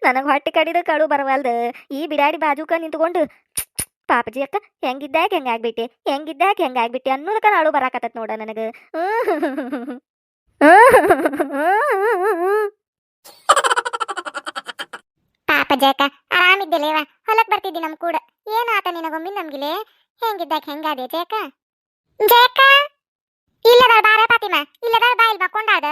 ನನಗೆ ಹೊಟ್ಟೆ ಕಡಿದ ಕಳು ಬರವಲ್ದು. ಈ ಬಿಡಾಡಿ ಬಾಜುಕ ನಿಂತ್ಕೊಂಡು ಪಾಪಜಿ ಅಕ್ಕ ಹೆಂಗಿದ್ದಾಗ ಹೆಂಗಾಗ್ಬಿಟ್ಟೆ ಹೆಂಗಿದ್ದಾಗ ಹೆಂಗಾಗ್ಬಿಟ್ಟೆ ಅನ್ನೋದಕ್ಕ ನಾಳು ಬರಾಕತ್ತತ್ ನೋಡ ನನಗೆ. ಪಾಪ ಜಯಕ ಆರಾಮಿದ್ದೆಲೇವ ಹೊಲಕ್ ಬರ್ತಿದ್ದಿ ನಮ್ ಕೂಡ ಏನಾತ ನಿನಗೊಮ್ಮಿ ನಮ್ಗಿಲೆ ಹೆಂಗಿದ್ದಾಗ ಹೆಂಗಾದೆ ಜಯಕ ಜಯಕ ಇಲ್ಲದ ಬಾರ ಫಾತಿಮಾ ಇಲ್ಲದ ಬಾಯಿಲ್ ಮಕ್ಕೊಂಡಾದ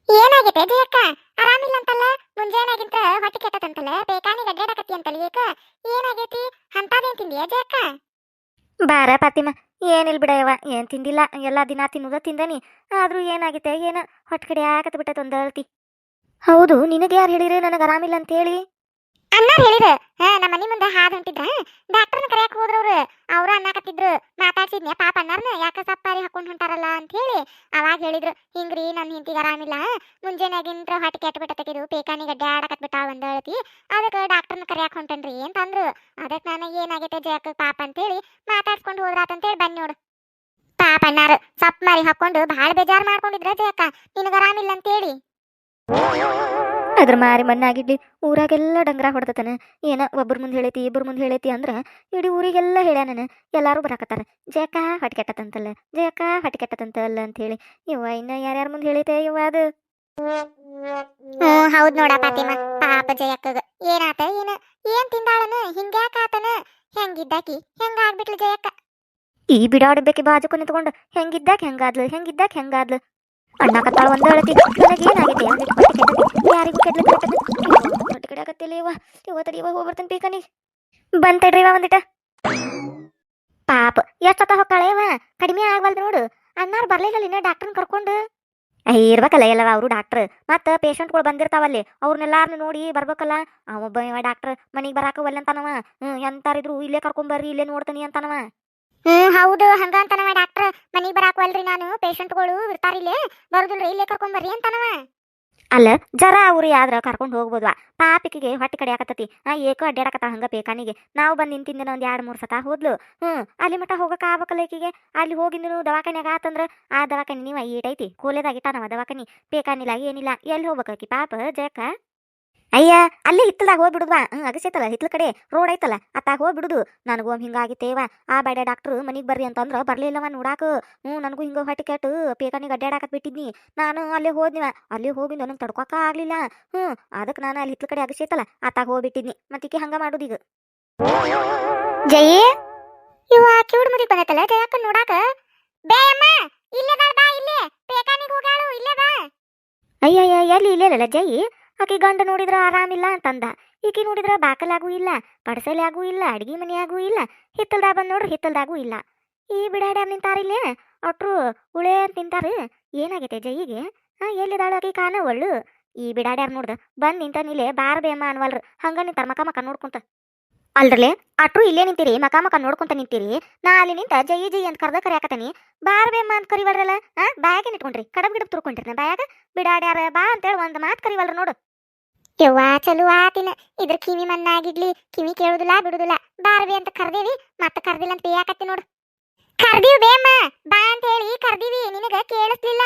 ಏನಾಗಿದೆ ಜಯಕ ಆರಾಮಿಲ್ಲ ಅಂತಲ್ಲ ಮುಂಜಾನಾಗಿಂತ ಹೊಟ್ಟೆ ಕೆಟ್ಟದಂತಲ್ಲ ಬೇಕಾನಿ ಗಡ್ಡಾಡಕತ್ತಿ ಅಂತಲ್ಲ ಏಕ ಏನಾಗೈತಿ ಅಂತಾದೇನ್ ತಿಂದಿಯ ಜಯಕ ಬಾರ ಪಾತಿಮ ಏನಿಲ್ಲ ಬಿಡಯವ ಏನು ತಿಂದಿಲ್ಲ ಎಲ್ಲ ದಿನ ತಿನ್ನುದ ತಿಂದನಿ. ಆದ್ರೂ ಏನಾಗಿದೆ ಏನೋ ಹೊಟ್ಟೆ ಕಡೆ ಆಗತ್ ಬಿಟ್ಟೈತೆ ಒಂದು ಅಳ್ತಿ. ಹೌದು ನಿನಗೆ ಯಾರು ಹೇಳಿರಿ ನನಗೆ ಆರಾಮಿಲ್ಲ ಅಂತೇಳಿ? ಅಣ್ಣಾರ್ ಹೇಳಿರ ನಮ್ಮ ಮನಿ ಮುಂದೆ ಹಾದ್ ಹೊಂಟಿದ್ರ ಡಾಕ್ಟರ್ನ ಕರೆಯಕ್ ಹೋದ್ರವ್ರು ಅವ್ರ ಅನ್ನಕತ್ತಿದ್ರು ಮಾತಾಡ್ಸಿದ್ನ್ಯಾ ಪಾಪ ಅಣ್ಣಾರ್ನ ಯಾಕ ಸಪ್ಪಾರಿ ಹಾಕೊಂಡ್ ಹೊಂಟಾರಲ್ಲ ಅಂತ ಹೇಳಿ ಅವಾಗ ಹೇಳಿದ್ರು ಹಿಂಗ್ರಿ ನನ್ ಹಿಂತಿಗೆ ಆರಾಮಿಲ್ಲ ಮುಂಜಾನಾಗಿಂತ್ರ ಹೊಟ್ಟೆ ಕೆಟ್ಟ ಬಿಟ್ಟತಿದು ಪೇಕಾನಿ ಗಡ್ಡೆ ಆಡಕತ್ ಬಿಟ್ಟಾಳ ಒಂದ್ ಅಳತಿ ಅದಕ್ಕೆ ಡಾಕ್ಟರ್ನ ಕರೆಯಕ್ ಹೊಂಟನ್ರಿ ಅಂತಂದ್ರು. ಅದಕ್ಕೆ ನಾನು ಏನಾಗೈತೆ ಜಯಕ ಪಾಪ ಅಂತೇಳಿ ಮಾತಾಡ್ಸ್ಕೊಂಡು ಹೋದ್ರಾತಂತೇಳಿ ಬನ್ನಿ ನೋಡು. ಪಾಪ ಅಣ್ಣಾರು ಸಪ್ ಮಾರಿ ಹಾಕೊಂಡು ಭಾಳ ಬೇಜಾರ್ ಮಾಡ್ಕೊಂಡಿದ್ರ ಜಯಕ ನಿನಗ ಆರಾಮಿಲ್ಲ ಅಂತೇಳಿ. ಅದ್ರ ಮಾರಿ ಮಣ್ಣಾಗಿಡ್ಲಿ ಊರಾಗೆಲ್ಲ ಡಂಗ್ರ ಹೊಡ್ದತನ. ಏನ ಒಬ್ಬರ ಮುಂದೆ ಹೇಳೈತಿ ಇಬ್ಬರ ಮುಂದೆ ಹೇಳೈತಿ ಅಂದ್ರೆ ಇಡೀ ಊರಿಗೆಲ್ಲ ಹೇಳ್ಯಾನ. ಎಲ್ಲಾರು ಬರಾಕತ್ತಾರ ಜಯಕ ಹೊಟ್ಟೆ ಕೆಟ್ಟತಂತಲ್ಲ ಜಯಕ ಹೊಟ್ಟೆ ಕೆಟ್ಟತಂತಲ್ಲ ಅಂತ ಹೇಳಿ. ಇವ್ವ ಇನ್ನ ಯಾರ್ಯಾರ ಮುಂದೆ ಹೇಳೈತೆ ಇವ್ವ ಅದು? ಹೌದ್ ನೋಡ ಫಾತಿಮಾ ಪಾಪ ಜಯಕ್ಕಗ ಏನಾತ ಏನ್ ತಿಂದಾಳನ ಹಿಂಗ್ಯಾಕಾತನ ಹೆಂಗಿದ್ದಾಕಿ ಹೆಂಗಾಗ್ಬಿಟ್ಲು ಜಯಕ್ಕ. ಈ ಬಿಡಾಡಬೇಕಿ ಬಾಜುಕು ನಿಂತ್ಕೊಂಡು ಹೆಂಗಿದ್ದಾಕ ಹೆಂಗಾದ್ಲು ಅಣ್ಣಕತ್ತಾಳ ಒಂದ ಅಳತಿ. ನನಗೇನಾಗಿದೆ ಯಾರಿಗೂ ಕೆಡ್ಲತ್ತದ ಹೊಟ್ಟೆ ಕಡೆ ಆಗತ್ತಿಲ್ಲ ಇವ ಇವತ್ತಡಿ ಇವಾಗ ಹೋಗ್ಬರ್ತೇನೆ ಪೀಕನಿ ಬಂತಡ್ರಿ ಇವ ಒಂದಿಟ. ಪಾಪ ಎಷ್ಟೊತ್ತ ಹೊಕ್ಕಾಳ ಇವ ಕಡಿಮೆ ಆಗ್ವಲ್ದು ನೋಡು. ಅಣ್ಣಾರು ಬರ್ಲಿಲ್ಲ ಇನ್ನ ಡಾಕ್ಟರ್ನ ಕರ್ಕೊಂಡು ಇರ್ಬೇಕಲ್ಲ ಎಲ್ಲವ ಅವರು ಡಾಕ್ಟರ್ ಮತ್ತ ಪೇಷಂಟ್ಗಳು ಬಂದಿರ್ತಾವಲ್ಲಿ ಅವ್ರನ್ನೆಲ್ಲಾರನು ನೋಡಿ ಬರ್ಬೇಕಲ್ಲ. ಅವೊಬ್ಬ ಇವ ಡಾಕ್ಟರ್ ಮನಿಗೆ ಬರಾಕ ಒಲ್ಲೆಂತಾನವ. ಎಂತಾರಿದ್ರು ಇಲ್ಲೇ ಕರ್ಕೊಂಬರ್ರಿ ಇಲ್ಲೇ ನೋಡ್ತಾನಿ ಅಂತಾನವ. ಹೌದು ಹಂಗಂತನವ ಡಾಕ್ಟರ್ ಮನಿಗ್ ಬರಾಕವಲ್ರಿ ನಾನು ಪೇಷಂಟ್ಗಳು ಇರ್ತಾರಿಲ್ಲೇ ಬರುದಿಲ್ರಿ ಇಲ್ಲೇ ಕರ್ಕೊಂಬರ್ರಿ ಅಂತನವ. ಅಲ್ಲ ಜರ ಅವ್ರು ಯಾವ್ದ್ರ ಕರ್ಕೊಂಡು ಹೋಗ್ಬೋದ್ವಾ ಪಾಪಿಕಿಗೆ ಹೊಟ್ಟೆ ಕಡೆ ಆಕತ್ತತಿ. ಏಕೋ ಅಡ್ಡಾಡಕತ್ತಾಳ ಹಂಗ ಪೇಕಾನಿಗೆ ನಾವು ಬಂದು ನಿಂತಿಂದ ಒಂದ್ 2-3 ಸತ ಹೋದ್ಲು. ಅಲ್ಲಿ ಮಠ ಹೋಗಕ್ಕೆ ಆಗ್ಬೇಕಲ್ಲ ಈಕಿಗೆ. ಅಲ್ಲಿ ಹೋಗಿಂದನು ದವಾಖಾನ್ಯಾಗ ಆತಂದ್ರ ಆ ದವಾಖಾನಿ ನೀವು ಈಟೈತಿ ಕೋಲೆದಾಗಿಟ್ಟಾನವ ದವಾಖಾನಿ ಪೇಕಾನಿಲ್ಲ ಏನಿಲ್ಲ ಎಲ್ಲಿ ಹೋಗ್ಬೇಕಾಕಿ ಪಾಪ ಜಯಕ. ಅಯ್ಯ ಅಲ್ಲಿ ಹಿತ್ತಲ್ದಾಗ ಹೋಗ್ಬಿಡುದ್ವಾ ಅಗಸೈತಲ್ಲ ಹಿತ್ಲ ಕಡೆ ರೋಡ್ ಐತಲ್ಲ ಅತ್ತಾಗ ಹೋಗ್ಬಿಡುದು. ನನಗೂ ಹಿಂಗಾಗಿತ್ತೇವ ಆ ಬೇಡ ಡಾಕ್ಟ್ರು ಮನಿಗೆ ಬರ್ರಿ ಅಂತಂದ್ರ ಬರ್ಲಿಲ್ಲವ ನೋಡಾಕ. ನನಗೂ ಹಿಂಗ ಹೊಟ್ಟೆ ಕೆಟ್ಟು ಪೇಕಾನಿಗೆ ಅಡ್ಡಾಡಕತ್ ಬಿಟ್ಟಿದ್ನಿ. ನಾನು ಅಲ್ಲಿ ಹೋದ್ನಿವ ಅಲ್ಲಿ ಹೋಗಿಂದ ನನಗೆ ತಡ್ಕೊಕ ಆಗ್ಲಿಲ್ಲ. ಅದಕ್ಕೆ ನಾನು ಅಲ್ಲಿ ಹಿತ್ಲ ಕಡೆ ಅಗಸೈತಲ್ಲ ಅತ್ತಾಗ ಹೋಗ್ಬಿಟ್ಟಿದ್ನಿ. ಮತ್ತಿಕೆ ಹಂಗ ಮಾಡುದೀಗ. ಜಯ ಇವ ಕಿವುಡ್ ಮುದಿ ಬಂದೈತಲ್ಲ ಜಯಕ್ಕ ನೋಡಾಕ ಬೇಯಮ್ಮ ಇಲ್ಲೇ ಬಾ ಇಲ್ಲೇ ಪೇಕಾನಿಗೆ ಹೋಗಾಳು ಇಲ್ಲೇ ಬಾ. ಅಯ್ಯಯ್ಯ ಎಲ್ಲಿ ಇಲ್ಲೇಲ್ಲ ಜೈ ಆಕಿ ಗಂಡ ನೋಡಿದ್ರ ಆರಾಮಿಲ್ಲ ಅಂತಂದ. ಈಕಿ ನೋಡಿದ್ರ ಬಾಕಲಾಗೂ ಇಲ್ಲ ಪಡಸಲಾಗೂ ಇಲ್ಲ ಅಡಿಗೆ ಮನೆಯಾಗೂ ಇಲ್ಲ ಹಿತ್ತಲ್ದಾಗ ಬಂದ್ ನೋಡ್ರಿ ಹಿತ್ತಲ್ದಾಗೂ ಇಲ್ಲ. ಈ ಬಿಡಾಡ್ಯಾರ ನಿಂತಾರಿಲ್ಲೇ ಅಟ್ರು ಉಳೆ ಅಂತ ನಿಂತಾರ. ಏನಾಗೈತೆ ಜೈಗೆ ಎಲ್ಲಿದಾಳು ಆಕಿ ಕಾಣವಳ್ಳು. ಈ ಬಿಡಾಡ್ಯಾರ ನೋಡ್ದ ಬಂದ್ ನಿಂತಾನಿಲ್ಲೇ ಬಾರ ಬೇಮ್ಮ ಅನ್ವಲ್ರು ಹಂಗ ನಿಂತಾರ ಮಕ ನೋಡ್ಕೊಂತ. ಅಲ್ರಲ್ಲೇ ಅಟ್ರು ಇಲ್ಲೇ ನಿಂತೀರಿ ಮಕ ನೋಡ್ಕೊಂತ ನಿಂತೀರಿ. ನಾ ಅಲ್ಲಿ ನಿಂತ ಜೈ ಅಂತ ಕರ್ಯಾಕತಾನಿ ಬಾರ ಬೇಮ್ಮ ಅಂತ ಕರಿವಲ್ರಲ್ಲ. ಬಾಯಾಗೆ ನಿಟ್ಕೊಂಡ್ರಿ ಕಡಬ್ ಗಿಡಬ್ ತುರ್ಕೊಂಡ್ರಿ ಬಾಯಾಗ ಬಿಡಾಡ್ಯಾರ ಬಾ ಅಂತೇಳಿ ಒಂದ್ ಮಾತು ಕರಿವಲ್ರ ನೋಡು. ಯವ್ವಾ ಚಲೋ ಆತಿನ ಇದ್ರ ಕಿವಿ ಮಣ್ಣಾಗಿಡ್ಲಿ ಕಿವಿ ಕೇಳುದಿಲ್ಲ ಬಿಡುದಿಲ್ಲ ಬಾರ್ವಿ ಅಂತ ಕರ್ದೇವಿ ಮತ್ತ ಕರ್ದಿಲ್ಲ ಅಂತ ಬೇಯಾಕತ್ತಿ ನೋಡು. ಕರ್ದೀವಿ ಬೇಮ್ಮ ಬಾ ಅಂತ ಹೇಳಿ ಕರ್ದೀವಿ ನಿನಗ ಕೇಳಿಸ್ಲಿಲ್ಲ.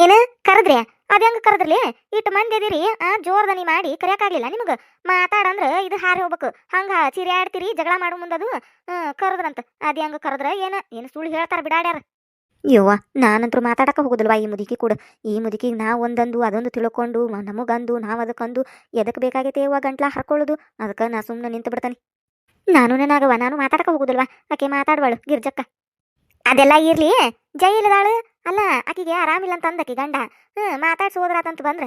ಏನ ಕರದ್ರಿ ಅದ ಹೆಂಗ ಕರದ್ರಲಿ ಇಟ್ಟು ಮಂದಿ ಅದೀರಿ ಜೋರ್ದನಿ ಮಾಡಿ ಕರಿಯಾಕಾಗ್ಲಿಲ್ಲ ನಿಮಗ ಮಾತಾಡಂದ್ರ ಇದು ಹಾರಿ ಹೋಗ್ಬೇಕು ಹಂಗ ಚಿರಿ ಆಡ್ತೀರಿ ಜಗಳ ಮಾಡು ಮುಂದದು ಕರದ್ರಂತ ಅದ ಹೆಂಗ ಕರದ್ರ ಏನು ಸುಳ್ಳು ಹೇಳ್ತಾರ ಬಿಡಾಡ್ಯಾರ. ಯವ್ವ ನಾನಂತೂ ಮಾತಾಡಕ ಹೋಗುದಿಲ್ವಾ ಈ ಮುದುಕಿ ಕೂಡ. ಈ ಮುದುಕಿಗೆ ನಾವು ಒಂದೊಂದು ಅದೊಂದು ತಿಳ್ಕೊಂಡು ನಮಗಂದು ನಾವು ಅದಕ್ಕಂದು ಎದಕ್ಕೆ ಬೇಕಾಗೈತೆ ಯವ್ವ ಗಂಟ್ಲ ಹರ್ಕೊಳ್ಳೋದು. ಅದಕ್ಕೆ ನಾ ಸುಮ್ಮನೆ ನಿಂತು ಬಿಡ್ತಾನೆ. ನಾನು ಮಾತಾಡಕ ಹೋಗುದಿಲ್ವಾ ಆಕೆ ಮಾತಾಡ್ವಾಳು ಗಿರ್ಜಕ್ಕ. ಅದೆಲ್ಲ ಇರ್ಲಿ ಜೈ ಇಲ್ಲದಾಳು ಅಲ್ಲ ಆಕಿಗೆ ಆರಾಮಿಲ್ಲ ಅಂತ ಅಂದಕಿ ಗಂಡ ಮಾತಾಡ್ಸಿ ಹೋದ್ರಾತಂತ ಬಂದ್ರ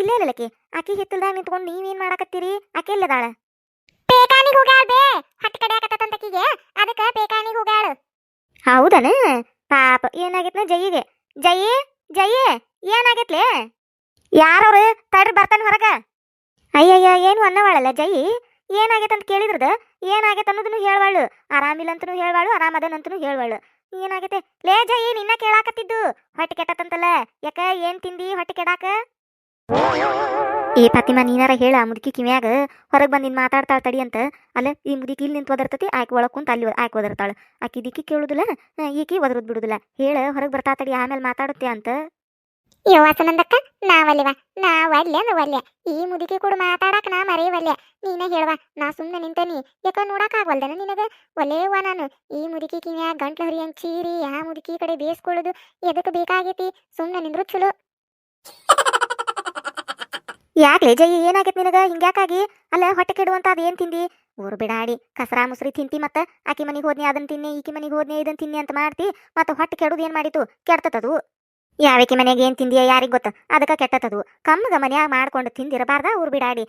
ಇಲ್ಲೇ ಇಲ್ಲಕಿ ಆಕಿ ಹಿತ್ತಲ್ದಾಗ ನಿಂತ್ಕೊಂಡು ನೀವೇನ್ ಮಾಡಾಕತ್ತೀರಿ ಆಕೆ ಇಲ್ಲದಾಳ ಪೇಕಾನಿಗೆ ಹೋಗ್ಯಾಳ ಬೇ ಹಟ್ ಕಡೆ ಆಕತ್ತಂತಕಿಗೆ ಅದಕ್ಕೆ ಪೇಕಾನಿಗೆ ಹೋಗ್ಯಾಳ. ಹೌದನ ಪಾಪ ಏನಾಗೈತ್ನ ಜೈಗೆ ಜೈ ಏನಾಗೈತ್ಲೆ ಯಾರವ್ರು ತಡ್ರಿ ಬರ್ತಾನೆ ಹೊರಗ. ಅಯ್ಯಯ್ಯ ಏನು ಅನ್ನವಾಳಲ್ಲ ಜೈ ಏನಾಗೈತಂತ ಕೇಳಿದ್ರದ ಏನಾಗೈತೆ ಅನ್ನೋದನ್ನು ಹೇಳ್ವಾಳು ಆರಾಮಿಲ್ಲ ಅಂತನೂ ಹೇಳ್ವಾಳು ಆರಾಮದನಂತನೂ ಹೇಳ್ವಾಳು. ಏನಾಗೈತೆ ಲೇ ಜೈ ನಿನ್ನ ಕೇಳಾಕತ್ತಿದ್ದು ಹೊಟ್ಟೆ ಕೆಟ್ಟತಂತಲ್ಲ ಯಾಕ ಏನ್ ತಿಂದಿ ಹೊಟ್ಟೆ ಕೆಡಾಕ. ಏ ಫಾತಿಮಾ ನೀನಾರ ಹೇಳ ಮುದುಕಿ ಕಿವ್ಯಾಗ ಹೊರಗೆ ಬಂದಿನ್ ಮಾತಾಡ್ತಾಳ ತಡಿ ಅಂತ. ಅಲ್ಲ ಈ ಮುದುಕಿ ಇಲ್ಲಿ ನಿಂತು ಒದರ್ತತಿ ಆಯ್ಕೆ ಒಳಗೆ ಕುಂತ ಅಲ್ಲಿ ಆಯ್ಕೆ ಒದರ್ತಾಳ ಆಕಿ ದಿಕ್ಕಿ ಕೇಳುದಿಲ್ಲ ಈಕಿ ಒದರದ್ ಬಿಡುದಿಲ್ಲ. ಹೇಳ ಹೊರಗೆ ಬರ್ತಾ ತಡಿ ಆಮೇಲೆ ಮಾತಾಡುತ್ತೆ ಅಂತ. ಯವ್ವ ಸುನಂದಕ್ಕ ನಾವಲ್ವ ನಾವಲ್ಲೆ ಅಂದ್ರೆ ಒಲ್ಲೆ ಈ ಮುದುಕಿ ಕೂಡ ಮಾತಾಡಕ್ ನಾ ಮರೆಯವಲ್ಲೆ ನೀನ ಹೇಳ್ವ ನಾ ಸುಮ್ಮನೆ ನಿಂತೇನಿ ಯಾಕ ನೋಡಕ್ ಆಗವಲ್ದನ ನಿನಗ ಒಲ್ಲೇವ ನಾನು ಈ ಮುದುಕಿ ಕಿವ್ಯಾ ಗಂಟ್ಲ ಹರಿಯಂಗ್ ಚೀರಿ ಆ ಮುದುಕಿ ಕಡೆ ಬೇಸ್ಕೊಳ್ಳೋದು ಎದಕ್ ಬೇಕಾಗೈತಿ ಸುಮ್ಮನೆ ನಿಂದ್ರು ಚಲೋ. ಯಾಕ್ಲೆ ಜೈ ಏನಾಗೈತಿ ನಿನಗ ಹಿಂಗ್ಯಾಕಾಗಿ ಅಲ್ಲ ಹೊಟ್ಟೆ ಕೆಡುವಂತ ಅದೇನ್ ತಿಂದಿ ಊರು ಬಿಡಾಡಿ ಕಸರಾ ಮುಸ್ರಿ ತಿಂತಿ ಮತ್ತ ಆಕಿ ಮನಿಗೆ ಹೋದ್ನಿ ಅದನ್ನ ತಿನ್ನಿ ಈಕಿ ಮನಿಗೆ ಹೋದ್ನಿ ಇದನ್ನ ತಿನ್ನಿ ಅಂತ ಮಾಡ್ತಿ ಮತ್ತ ಹೊಟ್ಟೆ ಕೆಡುದು ಏನ್ ಮಾಡಿತು ಕೆಡ್ತತದು ಯಾವಕಿ ಮನೆಗೆ ಏನ್ ತಿಂದಿಯ ಯಾರಿಗ್ ಗೊತ್ತ ಅದಕ್ಕ ಕೆಟ್ಟತದು ಕಮ್ಮಗ ಮನ್ಯಾಗ ಮಾಡ್ಕೊಂಡು ತಿಂದಿರಬಾರ್ದ ಊರು ಬಿಡಾಡಿ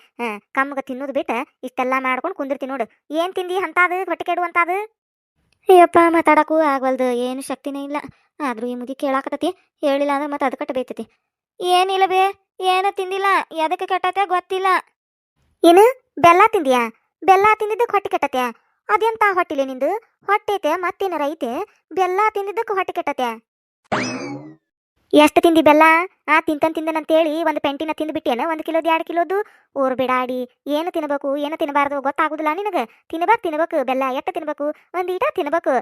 ಕಮ್ಮಗ ತಿನ್ನೋದು ಬಿಟ್ಟ ಇಷ್ಟೆಲ್ಲಾ ಮಾಡ್ಕೊಂಡು ಕುಂದಿರ್ತಿ ನೋಡು ಏನ್ ತಿಂದಿ ಅಂತಾದ ಹೊಟ್ಟೆ ಕೆಡುವಂತಾದ ಅಯ್ಯಪ್ಪ ಮಾತಾಡಕ್ಕೂ ಆಗವಲ್ದು ಏನು ಶಕ್ತಿನೇ ಇಲ್ಲ ಆದ್ರೂ ಈ ಮುದಿ ಕೇಳಾಕತತಿ ಹೇಳಿಲ್ಲ ಅಂದ್ರೆ ಮತ್ತೆ ಅದಕ್ಕಟ್ಟ ಬೇಯ್ತತಿ ಏನಿಲ್ಲ ಬೇ ಏನು ತಿಂದಿಲ್ಲ ಎದಕ್ಕೆ ಕೆಟ್ಟತೆ ಗೊತ್ತಿಲ್ಲ ಏನು ಬೆಲ್ಲ ತಿಂದಿಯಾ ಬೆಲ್ಲ ತಿಂದಿದ್ದಕ್ಕೆ ಹೊಟ್ಟೆ ಕೆಟ್ಟತೆ ಅದೆಂತ ಹೊಟ್ಟಿಲೆ ನಿಂದು ಹೊಟ್ಟೆ ಐತೆ ಮತ್ತೇನಾರ ಐತೆ ಬೆಲ್ಲ ತಿಂದಿದ್ದಕ್ಕೆ ಹೊಟ್ಟೆ ಕೆಟ್ಟತೆ ಎಷ್ಟು ತಿಂದಿ ಬೆಲ್ಲ ತಿಂದನಂತೇಳಿ ಒಂದು ಪೆಂಟಿನ ತಿಂದ್ಬಿಟ್ಟೇನ 1 ಕಿಲೋದು 2 ಕಿಲೋದು ಊರ್ ಬಿಡಾಡಿ ಏನು ತಿನ್ಬೇಕು ಏನು ತಿನ್ನಬಾರ್ದು ಗೊತ್ತಾಗುದಿಲ್ಲ ನಿನಗೆ ತಿನ್ಬೇಕು ಬೆಲ್ಲ ಎಷ್ಟು ತಿನ್ಬೇಕು ಒಂದೀಟ ತಿನ್ಬೇಕು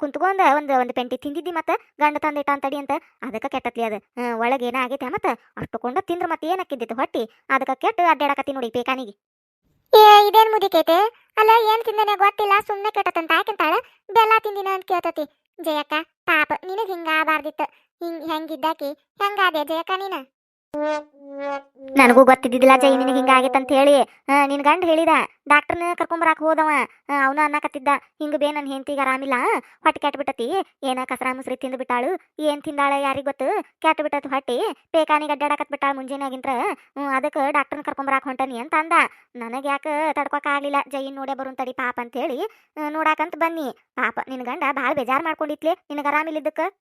ಕುಂತ್ಕೊಂಡ ಒಂದು ಪೆಂಟಿ ತಿಂದಿದ್ದಿ ಮತ್ತೆ ಗಂಡ ತಂದಿಟ್ಟ ಅಂತಡಿ ಅಂತ ಅದಕ್ಕೆ ಕೆಟ್ಟತ್ಲಿ ಅದು ಒಳಗೆ ಏನಾಗೈತೆ ಮತ್ತೆ ಅಷ್ಟುಕೊಂಡ ತಿಂದ್ರೆ ಮತ್ತೆ ಏನಕ್ಕಿದ್ದಿತ್ತು ಹೊಟ್ಟಿ ಅದಕ್ಕೆ ಕೆಟ್ಟು ಅಡ್ಡಾಡಕತ್ತಿ ನೋಡಿ ಪೇಕಾನಿಗೆ ಇದೇನ್ ಮುದಿಕೈತೆ ಅಲ್ಲ ಏನ್ ತಿಂದನೆ ಗೊತ್ತಿಲ್ಲ ಸುಮ್ನೆ ಕೆಟ್ಟತಂತ ಯಾಕಂತಾಳ ಬೆಲ್ಲ ತಿಂದಿನ ಅಂತ ಕೇಳ್ತತಿ. ಜಯಕ್ಕ ಪಾಪ ನಿನಗ್ ಹಿಂಗಾಗಬಾರ್ದಿತ್ತು ಹೆಂಗಿದ್ದಾಕಿ ಹೆಂಗಾದೆ ಜಯಕ್ಕ ನೀನ ನನಗೂ ಗೊತ್ತಿದ್ದಿಲ್ಲ ಜೈ ನಿನಗೆ ಹಿಂಗಾಗೈತೆ ಅಂತ ಹೇಳಿ ನಿನ್ ಗಂಡ ಹೇಳಿದ ಡಾಕ್ಟರ್ನ ಕರ್ಕೊಂಬರಾಕ್ ಹೋದವ ಅವನ ಅನ್ನಕತ್ತಿದ್ದ ಹಿಂಗ ಬೇ ನನ್ನ ಹೆಂಡತಿಗೆ ಆರಾಮಿಲ್ಲ ಹೊಟ್ಟೆ ಕೆಟ್ಟ ಬಿಟ್ಟತಿ ಏನ ಕಸರಾ ಮುಸ್ರಿ ತಿಂದು ಬಿಟ್ಟಾಳು ಏನ್ ತಿಂದಾಳ ಯಾರಿಗ್ ಗೊತ್ತು ಕೆಟ್ಟ ಬಿಟ್ಟತಿ ಹೊಟ್ಟಿ ಪೇಕಾನಿಗೆ ಅಡ್ಡಾಡಕತ್ ಬಿಟ್ಟಾಳ ಮುಂಜಾನಾಗಿಂತ್ರ ಅದಕ್ಕೆ ಡಾಕ್ಟರ್ನ ಕರ್ಕೊಂಬರಾಕ್ ಹೊಂಟನಿ ಅಂತ ಅಂದ ನನಗೆ ಯಾಕೆ ತಡ್ಕೊಕ್ ಆಗ್ಲಿಲ್ಲ ಜೈನ್ ನೋಡೇ ಬರುನ್ ತಡಿ ಪಾಪ ಅಂತ ಹೇಳಿ ನೋಡಾಕಂತ ಬನ್ನಿ ಪಾಪ ನಿನ್ ಗಂಡ ಭಾಳ ಬೇಜಾರ್ ಮಾಡ್ಕೊಂಡಿತ್ಲೆ ನಿನಗೆ ಆರಾಮಿಲ್ಲಿದ್ದಕ್ಕ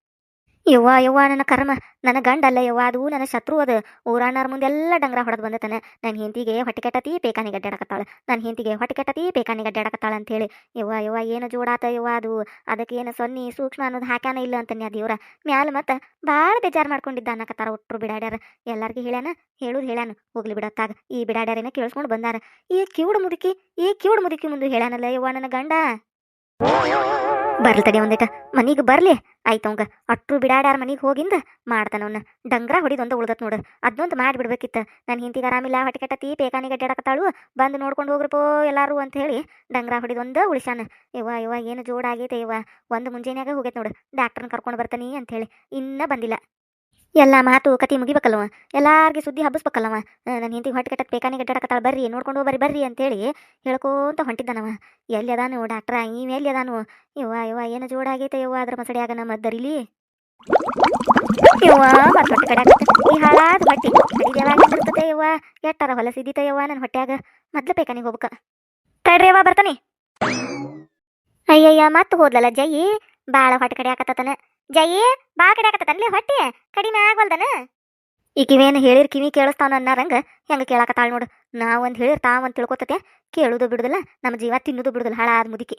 ಯವ್ವ ನನ್ನ ಕರ್ಮ ನನ್ನ ಗಂಡ ಅಲ್ಲ ಯವ್ವ ಅದು ನನ್ನ ಶತ್ರು ಅದು ಊರಾಣರ ಮುಂದೆಲ್ಲ ಡಂಗ್ರ ಹೊಡೆದು ಬಂದತನ ನನ್ನ ಹೆಂಡತಿಗೆ ಹೊಟ್ಟೆ ಕೆಟ್ಟತಿ ಪೇಕಾನಿಗೆ ಅಡ್ಡಾಡಕತ್ತಾಳ ನನ್ನ ಹೆಂಡತಿಗೆ ಹೊಟ್ಟೆ ಕೆಟ್ಟತಿ ಪೇಕಾನಿಗೆ ಅಡ್ಡಾಡಕತ್ತಾಳ ಅಂತೇಳಿ ಯವ್ವ ಏನು ಜೋಡಾತ ಯವ್ವ ಅದು ಅದಕ್ಕೆ ಏನು ಸೊನ್ನಿ ಸೂಕ್ಷ್ಮ ಅನ್ನೋದು ಹಾಕ್ಯಾನ ಇಲ್ಲ ಅಂತನ್ಯ ದೇವ್ರ ಮ್ಯಾಲ ಮತ್ತೆ ಭಾಳ ಬೇಜಾರು ಮಾಡ್ಕೊಂಡಿದ್ದ ಅನ್ನಕತ್ತಾರ ಒಟ್ಟರು ಬಿಡಾಡ್ಯಾರ ಎಲ್ಲರಿಗೂ ಹೇಳಾನ ಹೋಗ್ಲಿ ಬಿಡತ್ತಾಗ ಈ ಬಿಡಾಡ್ಯಾರೇನ ಕೇಳಿಸ್ಕೊಂಡು ಬಂದಾರ ಈ ಕಿವುಡು ಮುದುಕಿ ಮುಂದೆ ಹೇಳ್ಯಾನಲ್ಲ ಯವ್ವ ನನ್ನ ಗಂಡ ಬರ್ಲಿ ತಡಿ ಒಂದಿಟ ಮನಿಗೆ ಬರ್ಲಿ ಆಯ್ತವಂಗ ಅಟ್ರು ಬಿಡಾಡ್ಯಾರ ಮನಿಗೆ ಹೋಗಿಂದ ಮಾಡ್ತಾನವನ್ನ ಡಂಗ್ರ ಹೊಡಿದೊಂದು ಉಳ್ದತ್ ನೋಡು ಅದನ್ನೊಂದು ಮಾಡಿಬಿಡ್ಬೇಕಿತ್ತ ನನ್ನ ಹಿಂತಿಗೆ ಆರಾಮಿಲ್ಲ ಹೊಟ್ಟೆ ಕೆಟ್ಟತಿ ಪೇಕಾನಿಗೆ ಅಡ್ಡಾಡಕತ್ತಾಳು ಬಂದು ನೋಡ್ಕೊಂಡು ಹೋಗ್ರಪ್ಪೋ ಎಲ್ಲಾರು ಅಂತ ಹೇಳಿ ಡಂಗ್ರ ಹೊಡಿದೊಂದು ಉಳಿಸಾನ ಯವ್ವ ಏನು ಜೋಡಾಗೈತೆ ಯವ್ವ ಒಂದು ಮುಂಜಾನ್ಯಾಗ ಹೋಗೈತೆ ನೋಡು ಡಾಕ್ಟರ್ನ ಕರ್ಕೊಂಡು ಬರ್ತಾನಿ ಅಂತ ಹೇಳಿ ಇನ್ನ ಬಂದಿಲ್ಲ ಎಲ್ಲ ಮಾತು ಕತಿ ಮುಗಿಬೇಕಲ್ಲವ ಎಲ್ಲಾರ್ಗಿ ಸುದ್ದಿ ಹಬ್ಬಿಸ್ಬೇಕಲ್ಲವ ನನ್ನ ಹೆಂಡತಿಗೆ ಹೊಟ್ಟೆ ಕೆಟ್ಟತ್ ಪೇಕಾನಿಗೆ ಅಡ್ಡಾಡಕತ್ತಾಳ ಬರ್ರಿ ನೋಡ್ಕೊಂಡು ಬರ್ರಿ ಅಂತೇಳಿ ಹೇಳ್ಕೋಂತ ಹೊಂಟಿದ್ದಾನವ ಎಲ್ಲಿ ಅದಾನು ಡಾಕ್ಟ್ರ ಎಲ್ಲಿ ಅದಾನು ಯವ್ವ ಏನು ಜೋಡಾಗೈತೆ ಯವ್ವ ಅದ್ರ ಮಸಡಿಯಾಗ ನಮ್ಮ ದರಿಲಿ ಯವ್ವ ಮತ್ತೆ ಹೊಟ್ಟೆ ಕಡೆ ಈ ಹಾಳಾದ ಹೊಟ್ಟಿ ಕಡಿದೇವಾಗಿರ್ತತೆ ಯವ್ವ ಎಟ್ಟಾರ ಹೊಲಸಿದ್ದಿತ ಯವ್ವ ನನ್ನ ಹೊಟ್ಯಾಗ ಮೊದ್ಲು ಪೇಕಾನಿಗೆ ಹೋಗ್ಬೇಕ ತಡ್ರಿ ಯವ್ವ ಬರ್ತಾನೆ ಅಯ್ಯಯ್ಯ ಮತ್ತೆ ಹೋದ್ಲಲ್ಲ ಜೈ ಬಾಳ ಹೊಟ್ಟೆ ಕಡೆ ಹಾಕತ್ತತನ ಜೈ ಬಾ ಕಡೆ ಹಾಕತ್ತನ್ಲಿ ಹೊಟ್ಟೆ ಕಡಿಮೆ ಆಗವಲ್ದನ ಈ ಕಿವೇನು ಹೇಳಿರ್ ಕಿವಿ ಕೇಳಿಸ್ತಾನ ಅನ್ನಾರಂಗ ಹೆಂಗ ಕೇಳಾಕತ್ತಾಳ ನೋಡು ನಾವೊಂದು ಹೇಳಿರ್ ತಾವಂದು ತಿಳ್ಕೊತತೆ ಕೇಳುದು ಬಿಡುದಿಲ್ಲ ನಮ್ಮ ಜೀವ ತಿನ್ನುದು ಬಿಡುದಿಲ್ಲ ಹಾಳಾದ ಮುದುಕಿ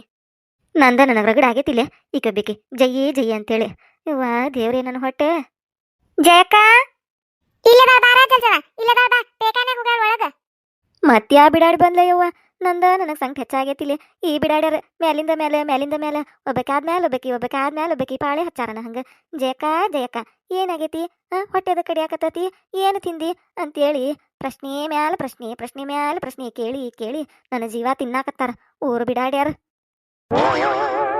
ನಂದ ನನಗೆ ರಗಡ ಆಗೈತಿಲ್ಲ ಈಕೆ ಬೇಕಿ ಜೈ ಅಂತೇಳಿ ಇವ್ವ ದೇವ್ರೇ ನನ್ನ ಹೊಟ್ಟೆ ಜಯಕ್ಕ ಮತ್ಯಾ ಬಿಡಾಡಿ ಬಂದ್ಲ ಯವ್ವ ನನಗೆ ಸಂಕಟ ಹೆಚ್ಚಾಗೈತಿಲ್ಲ ಈ ಬಿಡಾಡ್ಯಾರ ಮ್ಯಾಲಿಂದ ಮೇಲೆ ಒಬ್ಬಾಕಿ ಪಾಳೆ ಹಚ್ಚಾರನ ಹಂಗ ಜಯಕ್ಕ ಏನಾಗೈತಿ ಹೊಟ್ಟೆದ ಕಡಿಯಾಕತ್ತತಿ ಏನು ತಿಂದಿ ಅಂತೇಳಿ ಪ್ರಶ್ನೆ ಮ್ಯಾಲ ಪ್ರಶ್ನೆ ಕೇಳಿ ನನ್ನ ಜೀವ ತಿನ್ನಾಕತ್ತಾರ ಊರು ಬಿಡಾಡ್ಯಾರ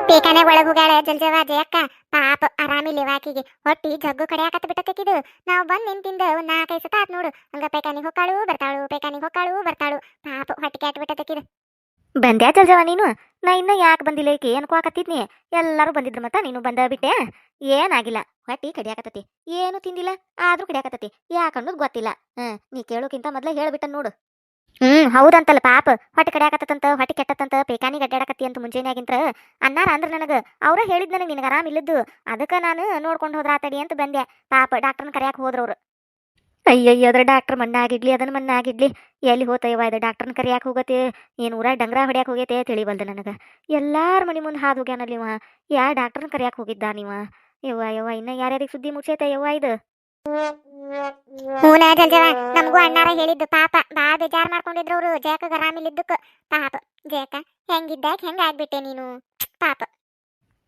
ಪೇಕಾನೆ ಒಳಗ್ ಹೋಗ್ಯಾಳ ಜಲ್ಜವ ಜಯಕ್ಕ ಪಾಪ ಆರಾಮಿಲ್ಲ ಆಕಿಗೆ ಹೊಟ್ಟಿ ಜಗ್ಗು ಕಡಿಯಾಕತ್ತ ಬಿಟ್ಟತಿಕಿದು ನಾವು ಬಂದ್ ನಿಂತಿಂದ ಒಂದ್ 4-5 ಸತ ಆತ್ ನೋಡು ಹಂಗ ಪೇಕಾನಿಗೆ ಹೊಕ್ಕಾಳು ಬರ್ತಾಳು ಪಾಪ ಹೊಟ್ಟಿ ಕ್ಯಾಟ್ ಬಿಟ್ಟತಿಕಿದು ಬಂದ್ಯಾ ಜಲ್ಜವ ನೀನು ನಾ ಇನ್ನ ಯಾಕೆ ಬಂದಿಲ್ಲ ಈಕೆ ಅನ್ಕೋಕತ್ತಿದ್ನಿ ಎಲ್ಲರೂ ಬಂದಿದ್ರು ಮತ್ತ ನೀನು ಬಂದ ಬಿಟ್ಟೆ ಏನಾಗಿಲ್ಲ ಹೊಟ್ಟಿ ಕಡಿಯಾಕತ್ತತಿ ಏನು ತಿಂದಿಲ್ಲ ಆದ್ರೂ ಕಡಿಯಾಕತ್ತತಿ ಯಾಕನ್ನೋದು ಗೊತ್ತಿಲ್ಲ ನೀ ಕೇಳೋಕ್ಕಿಂತ ಮೊದ್ಲ ಹೇಳ್ಬಿಟ್ಟ ನೋಡು ಹೌದಂತಲ್ಲ ಪಾಪ ಹೊಟ್ಟೆ ಕಡಿಯಾಕತ್ತಂತ ಹೊಟ್ಟೆ ಕೆಟ್ಟತಂತ ಪೇಕಾನಿಗೆ ಅಡ್ಡಾಡಕತ್ತಿ ಅಂತ ಮುಂಜಾನೆಯಾಗಿಂತ್ರ ಅನ್ನಾರ ಅಂದ್ರ ನನಗೆ ಅವ್ರ ಹೇಳಿದ್ ನನಗೆ ನಿನಗೆ ಆರಾಮಿಲ್ಲದ್ದು ಅದಕ್ಕೆ ನಾನು ನೋಡ್ಕೊಂಡು ಹೋದ್ರಾತಡಿ ಅಂತ ಬಂದೆ ಪಾಪ ಡಾಕ್ಟರ್ನ ಕರೆಯಾಕ ಹೋದ್ರವ್ರು ಅಯ್ಯಯ್ಯ ಅದ್ರ ಡಾಕ್ಟರ್ ಮಣ್ಣಾಗಿಡ್ಲಿ ಅದನ್ನ ಮಣ್ಣಾಗಿಡ್ಲಿ ಎಲ್ಲಿ ಹೋತಯ್ಯವ ಇದು ಡಾಕ್ಟರ್ನ ಕರಿಯಾಕ ಹೋಗತ್ತೆ ಏನು ಊರ ಡಂಗ್ರ ಹೊಡ್ಯಾಕ ಹೋಗೈತೆ ತಿಳಿವಲ್ದ ನನಗೆ ಎಲ್ಲಾರ ಮನಿ ಮುಂದೆ ಹಾದು ಹೋಗ್ಯಾನಲ್ಲಿ ಇವ ಯಾ ಡಾಕ್ಟರ್ನ ಕರಿಯಾಕ ಹೋಗಿದ್ದ ನೀವ ಯವ್ವ ಇನ್ನ ಯಾರ್ಯಾರಿಗೆ ಸುದ್ದಿ ಮುಚ್ಚೈತೆ ಯವ್ವ ಇದು ಹೂನ ಜಲ್ಜವ ನಮಗೂ ಅಣ್ಣಾರ ಹೇಳಿದ್ದು ಪಾಪ ಬಾ ಬೇಜಾರ್ ಮಾಡ್ಕೊಂಡಿದ್ರು ಅವ್ರು ಜಯಕ ಆರಾಮಿಲ್ಲಿದ್ದಕ್ಕ ಪಾಪ ಜಯಕ ಹೆಂಗಿದ್ದಾಗ ಹೆಂಗ ಆಗ್ಬಿಟ್ಟೆ ನೀನು ಪಾಪ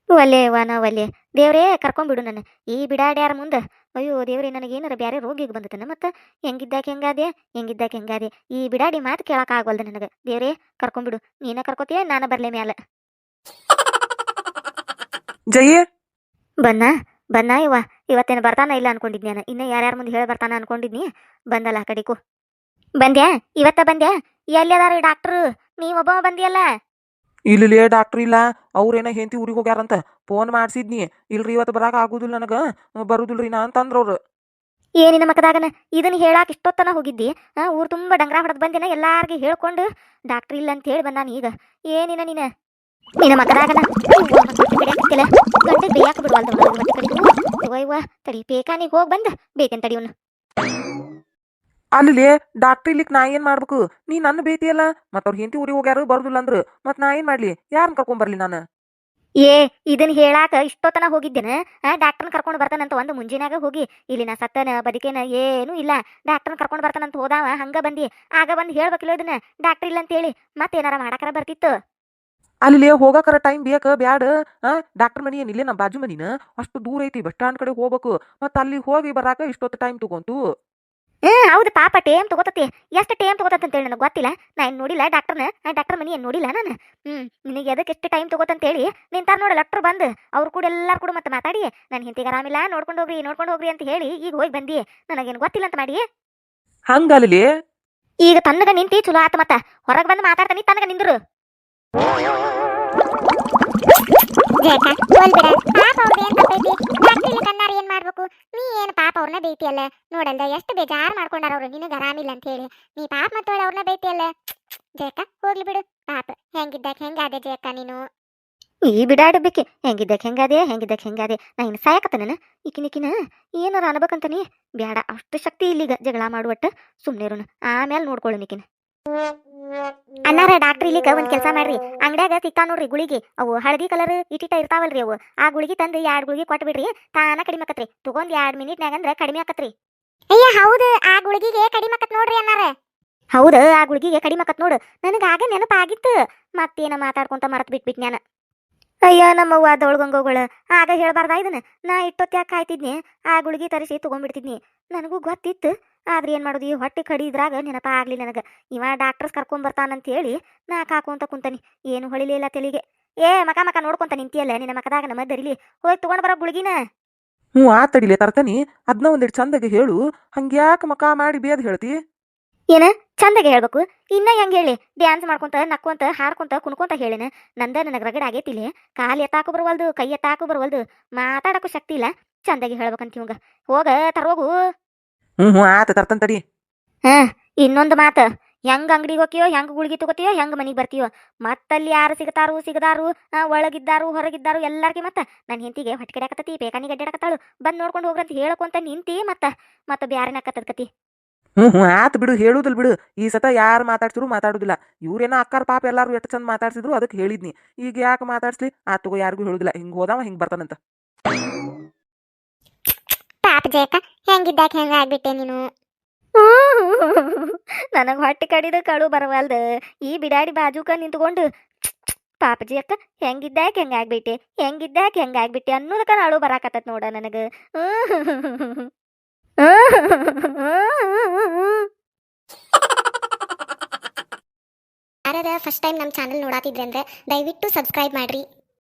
ಒಲ್ಲೆ ಯವ್ವ ನಾ ಒಲ್ಲೆ ದೇವ್ರೇ ಕರ್ಕೊಂಡ್ಬಿಡು ನನ್ನ ಈ ಬಿಡಾಡ್ಯಾರ ಮುಂದೆ ಅಯ್ಯೋ ದೇವ್ರಿ ನನಗೇನಾರ ಬೇರೆ ರೋಗಿಗೆ ಬಂದತನ ಮತ್ತೆ ಹೆಂಗಿದ್ದಾಕೆ ಹೆಂಗಾದೆ ಈ ಬಿಡಾಡಿ ಮಾತು ಕೇಳಕ್ ಆಗವಲ್ದು ನನಗೆ ದೇವ್ರೇ ಕರ್ಕೊಂಬಿಡು ನೀನ ಕರ್ಕೋತೀಯ ನಾನು ಬರ್ಲೆ ಮ್ಯಾಲ ಜಯ ಬನ್ನ ಇವತ್ತೇನು ಬರ್ತಾನ ಇಲ್ಲ ಅನ್ಕೊಂಡಿದ್ನಿ ನಾನು ಇನ್ನ ಯಾರ್ಯಾರ ಮುಂದೆ ಹೇಳಿ ಬರ್ತಾನ ಅನ್ಕೊಂಡಿದ್ನಿ ಬಂದಲ್ಲ ಆ ಕಡೆಗೂ ಬಂದ್ಯಾ ಇವತ್ತ ಬಂದ್ಯಾ ಎಲ್ಲದಾರ ಡಾಕ್ಟ್ರು ನೀವೊಬ್ಬ ಬಂದಿಯಲ್ಲ ಇಲ್ಲಿ ಡಾಕ್ಟ್ರ್ ಇಲ್ಲ ಅವ್ರೇನ ಹೆಂಡತಿ ಊರಿಗೆ ಹೋಗ್ಯಾರಂತ ಫೋನ್ ಮಾಡ್ಸಿದ್ನಿ ಇಲ್ರಿ ಇವತ್ತು ಬರಾಕ ಆಗುದಿಲ್ಲ ನನಗ ಬರುದಿಲ್ರಿ ನಾ ಅಂತಂದ್ರವ್ರು ಏನಿನ ಮಕದಾಗನ ಇದನ್ನ ಹೇಳಾಕ ಇಷ್ಟೊತ್ತನ ಹೋಗಿದ್ದಿ ಊರ್ ತುಂಬಾ ಡಂಗ್ರ ಹೊಡೆದ್ ಬಂದಿನ ಎಲ್ಲಾರ್ಗಿ ಹೇಳ್ಕೊಂಡು ಡಾಕ್ಟರ್ ಇಲ್ಲ ಅಂತ ಹೇಳಿ ಬಂದಾನ ಈಗ ಏನಿನ ನಿನ್ನ ಮಕದಾಗನ ಗಂಟೆ ಬೇಯಾಕ ಬಿಡುವಲ್ದು ಮತ್ತೆ ಕಡಿದು ತಡಿ ಪೇಕಾನಿಗೆ ಹೋಗಿ ಬಂದ ಬೇಕೇನ್ ತಡಿಯವನು ಅಲ್ಲಿ ಡಾಕ್ಟ್ರ್ ಇಲ್ಲಿಕ್ ನಾ ಏನ್ ಮಾಡ್ಬೇಕು ನೀ ನನ್ನ ಬೇತಿಯಲ್ಲ ಮತ್ತ ಅವ್ರ ಹೆಂಡತಿ ಊರಿಗೆ ಹೋಗ್ಯಾರ ಬರುದಿಲ್ಲ ಅಂದ್ರ ಮತ್ ನಾ ಏನ್ ಮಾಡ್ಲಿ ಯಾರನ್ನ ಕರ್ಕೊಂಡ್ ಬರ್ಲಿ ನಾನು ಇದನ್ನ ಹೇಳಾಕ ಇಷ್ಟೊತ್ತನ ಹೋಗಿದ್ದೇನೆ ಡಾಕ್ಟರ್ನ ಕರ್ಕೊಂಡು ಬರ್ತಾನಂತ ಒಂದು ಮುಂಜಿನಾಗ ಹೋಗಿ ಇಲ್ಲಿ ನಾ ಸತ್ತನ ಬದುಕೇನ ಏನೂ ಇಲ್ಲ ಡಾಕ್ಟರ್ನ ಕರ್ಕೊಂಡು ಬರ್ತಾನಂತ ಹೋದಾವ ಹಂಗ ಬಂದಿ ಆಗ ಬಂದು ಹೇಳ್ಬೇಕಿಲ್ಲ ಇದನ್ನ ಡಾಕ್ಟರ್ ಇಲ್ಲ ಅಂತ ಹೇಳಿ ಮತ್ತೇನಾರ ಮಾಡಾಕರ ಬರ್ತಿತ್ತು ಅಲ್ಲಿ ಹೋಗಾಕರ ಟೈಮ್ ಬೇಕ ಬ್ಯಾಡ ಡಾಕ್ಟರ್ ಮನಿ ಏನಿಲ್ಲ ನಮ್ಮ ಬಾಜು ಮನಿನ ಅಷ್ಟು ದೂರ ಐತಿ ಬಸ್ ಸ್ಟಾಂಡ್ ಕಡೆ ಹೋಗ್ಬೇಕು ಮತ್ತ ಅಲ್ಲಿ ಹೋಗಿ ಬರಾಕ ಇಷ್ಟೊತ್ತು ಟೈಮ್ ತಗೊಂತು ಹೌದು ಪಾಪ ಟೇಮ್ ತಗೋತತಿ ಎಷ್ಟು ಟೇಮ್ ತಗೋತಂತ ಹೇಳಿ ನನಗೆ ಗೊತ್ತಿಲ್ಲ ನಾ ಏನು ನೋಡಿಲ್ಲ ಡಾಕ್ಟರ್ ಮನಿ ಏನು ನೋಡಿಲ್ಲ ನಾನು ನಿನಗೆ ಅದಕ್ಕೆ ಎಷ್ಟು ಟೈಮ್ ತಗೋತಂತೇಳಿ ನಿಂತಾರ ನೋಡ ಡಾಕ್ಟರ್ ಬಂದು ಅವ್ರು ಕೂಡ ಎಲ್ಲಾರು ಕೂಡ ಮತ್ತೆ ಮಾತಾಡಿ ನನ್ನ ಹಿಂತಿಗೆ ಆರಾಮಿಲ್ಲ ನೋಡ್ಕೊಂಡು ಹೋಗ್ರಿ ಅಂತ ಹೇಳಿ ಈಗ ಹೋಗಿ ಬಂದಿ ನನಗೇನು ಗೊತ್ತಿಲ್ಲ ಅಂತ ಮಾಡಿ ಹಂಗಲ್ಲಿ ಈಗ ತನ್ನಗ ನಿಂತಿ ಚಲೋ ಆತ ಮತ್ತ ಹೊರಗೆ ಬಂದು ಮಾತಾಡ್ತಾನಿ ತನಗ ನಿಂದ್ರು ಜಯಕ ಹೋಲ್ಬಿಡ ಪಾಪ ಅವ್ರದ್ದು ಏನ್ ತಪ್ಪೈತಿ ಡಾಕ್ಟರ್ ಇಲ್ಲಿ ಕಣ್ಣಾರ ಏನ್ ಮಾಡ್ಬೇಕು ನೀ ಏನ್ ಪಾಪ ಅವ್ರನ್ನ ಬೈತಿಯಲ್ಲ ನೋಡಲ್ದ ಎಷ್ಟು ಬೇಜಾರ್ ಮಾಡ್ಕೊಂಡಾರ ಅವ್ರು ನಿನಗೆ ಆರಾಮಿಲ್ಲ ಅಂತ ಹೇಳಿ ನೀ ಪಾಪ ಮತ್ತೋಳ ಅವ್ರನ್ನ ಬೈತಿಯಲ್ಲ ಜಯಕ ಹೋಗ್ಲಿ ಬಿಡು ಪಾಪ ಹೆಂಗಿದ್ದಾಕ ಹೆಂಗಾದೆ ಜಯಕ ನೀನು ಈ ಬಿಡಾಡಬೇಕೆ ಹೆಂಗಿದ್ದಕ್ಕೆ ನಾ ಇನ್ನು ಸಾಯಕತ್ತನ ಈಕಿನ ಏನಾರ ಅನ್ಬೇಕಂತಾನೆ ಬ್ಯಾಡ ಅಷ್ಟು ಶಕ್ತಿ ಇಲ್ಲಿಗ ಜಗಳ ಮಾಡುವಟ್ಟ ಸುಮ್ಮನೆ ಆಮೇಲೆ ನೋಡ್ಕೊಳ್ಳು ನಿಕಿನ ಅನ್ನಾರ ಡಾಕ್ಟರ್ ಇಲ್ಲಿಕ ಒಂದ್ ಕೆಲಸ ಮಾಡ್ರಿ ಅಂಗಡ್ಯಾಗ ಸಿಗ್ತಾವ ನೋಡ್ರಿ ಗುಳಿಗೆ ಅವು ಹಳದಿ ಕಲರ್ ಇಟ್ಟಿಟ ಇರ್ತಾವಲ್ರಿ ಅವು ಆ ಗುಳಿಗೆ ತಂದು 2 ಗುಳಿಗೆ ಕೊಟ್ಟು ಬಿಡ್ರಿ ತಾನ ಕಡಿಮೆ ಆಕತ್ರಿ ತಗೊಂಡ್ 2 ಮಿನಿಟ್ನಾಗ ಅಂದ್ರ ಕಡಿಮೆ ಆಕತ್ರಿ ಅಯ್ಯ ಹೌದು ಆ ಗುಳಿಗೆಗೆ ಕಡಿಮೆ ಆಕತ್ ನೋಡ್ರಿ ಅನ್ನಾರ ಹೌದು ಆ ಗುಳಿಗೆಗೆ ಕಡಿಮೆ ಆಕತ್ ನೋಡು ನನಗ ಆಗ ನೆನಪಾಗಿತ್ತು ಮತ್ತೇನ ಮಾತಾಡ್ಕೊಂತ ಮರತ್ ಬಿಟ್ಬಿಟ್ ನಾನು ಅಯ್ಯ ನಮ್ಮವ್ವ ದೊಳ್ಗಂಗೋಗಳು ಆಗ ಹೇಳ್ಬಾರ್ದ ಇದನ್ನ ನಾ ಇಟ್ಟೊತ್ತು ಯಾಕೆ ಕಾಯ್ತಿದ್ನಿ ಆ ಗುಳಿಗೆ ತರಿಸಿ ತಗೊಂಡ್ಬಿಡ್ತಿದ್ನಿ ನನಗೂ ಗೊತ್ತಿತ್ತು ಆದ್ರೆ ಏನ್ ಮಾಡೋದು ಈ ಹೊಟ್ಟೆ ಕಡಿದ್ರಾಗ ನೆನಪ ಆಗ್ಲಿ ನನಗ ಇವ ಡಾಕ್ಟರ್ಸ್ ಕರ್ಕೊಂಬರ್ತಾನಂತ ಹೇಳಿ ನಾ ಕಾಕೊಂತ ಕುಂತಾನಿ ಏನು ಹೊಳಿಲಿಲ್ಲ ತೆಲಿಗೆ ಮಕ ನೋಡ್ಕೊಂತ ನಿಂತಿಯಲ್ಲ ನಿನ್ನ ಮಕದಾಗ ನಮ್ಮ ದರಿಲಿ ಹೋಗಿ ತಗೊಂಡ್ ಬರೋ ಗುಳಿಗಿನ ತಡಿಲೆ ತರ್ತಾನಿ ಅದನ್ನ ಒಂದಿಟ್ಟು ಚಂದಗೆ ಹೇಳು ಹಂಗ್ಯಾಕ ಮಕ ಮಾಡಿ ಬೇದ್ ಹೇಳ್ತಿ ಏನ ಚಂದಗೆ ಹೇಳ್ಬೇಕು ಇನ್ನ ಹೆಂಗ್ ಹೇಳಿ ಡ್ಯಾನ್ಸ್ ಮಾಡ್ಕೊಂತ ನಕ್ಕೊಂತ ಹಾಡ್ಕೊಂತ ಕುಣ್ಕೊಂತ ಹೇಳಿನ ನನಗ ರಗಡ ಆಗೇತಿಲಿ ಕಾಲು ಎತ್ತಾಕು ಬರವಲ್ದು ಕೈ ಎತ್ತಾಕು ಬರವಲ್ದು ಮಾತಾಡಕ್ಕೂ ಶಕ್ತಿ ಇಲ್ಲ ಚಂದಗೆ ಹೇಳ್ಬೇಕಂತ ಇವಂಗ ಹೋಗ ತರೋಗು ಆತ ತರ್ತನ್ ತಡಿ ಇನ್ನೊಂದು ಮಾತು ಹೆಂಗ್ ಅಂಗಡಿಗೆ ಹೋಗ್ತೀಯೋ ಹೆಂಗ್ ಗುಳಿಗೆ ತಗೋತೀಯೋ ಹೆಂಗ್ ಮನಿಗೆ ಬರ್ತೀಯೋ ಮತ್ತಲ್ಲಿ ಯಾರು ಸಿಗದಾರು ಒಳಗಿದ್ದಾರು ಹೊರಗಿದ್ದಾರು ಎಲ್ಲಾರ್ಗಿ ಮತ್ತ ನನ್ನ ಹೆಂಡತಿಗೆ ಹೊಟ್ಟೆ ಕಡಿಯಾಕತ್ತತಿ ಪೇಕಾನಿ ಗಡ್ಡಾಡಕತ್ತಾಳು ಬಂದ್ ನೋಡ್ಕೊಂಡು ಹೋಗ್ರಂತ ಹೇಳಕೊಂತ ನಿಂತಿ ಮತ್ತ ಬ್ಯಾರೆನ ಆಕತ್ತದ ಕತಿ ಆತ್ ಬಿಡು ಹೇಳುದಿಲ್ ಬಿಡು ಈ ಸತ ಯಾರು ಮಾತಾಡ್ಸಿದ್ರು ಮಾತಾಡುದಿಲ್ಲ ಇವ್ರೇನ ಅಕ್ಕಾರ ಪಾಪ ಎಲ್ಲಾರು ಎಷ್ಟು ಚಂದ ಮಾತಾಡ್ಸಿದ್ರು ಅದಕ್ಕೆ ಹೇಳಿದ್ನಿ ಈಗ ಯಾಕೆ ಮಾತಾಡ್ಸ್ಲಿ ಆತ್ ತಗೋ ಯಾರಿಗೂ ಹೇಳುದಿಲ್ಲ ಹಿಂಗ್ ಹೋದಾವ ಹಿಂಗ್ ಬರ್ತಾನಂತ ಪಾಪ ಜಯಕ ಹೆಂಗಿದ್ದಾಕ ಹೆಂಗ ಆಗ್ಬಿಟ್ಟೆ ನೀನು ನನಗ್ ಹೊಟ್ಟೆ ಕಡಿದ ಕಳು ಬರವಲ್ದ ಈ ಬಿಡಾಡಿ ಬಾಜುಕ ನಿಂತ್ಕೊಂಡು ಪಾಪಜಿ ಅಕ್ಕ ಹೆಂಗಿದ್ದಾಕೆ ಹೆಂಗಾಗ್ಬಿಟ್ಟೆ ಅನ್ನೋದಕ್ಕ ಅಳು ಬರಾಕತ್ತತ್ ನೋಡ ನನಗ ಯಾರಾರ ಫಸ್ಟ್ ಟೈಮ್ ನಮ್ಮ ಚಾನಲ್ ನೋಡಾತಿದ್ರೆ ಅಂದ್ರೆ ದಯವಿಟ್ಟು ಸಬ್ಸ್ಕ್ರೈಬ್ ಮಾಡ್ರಿ.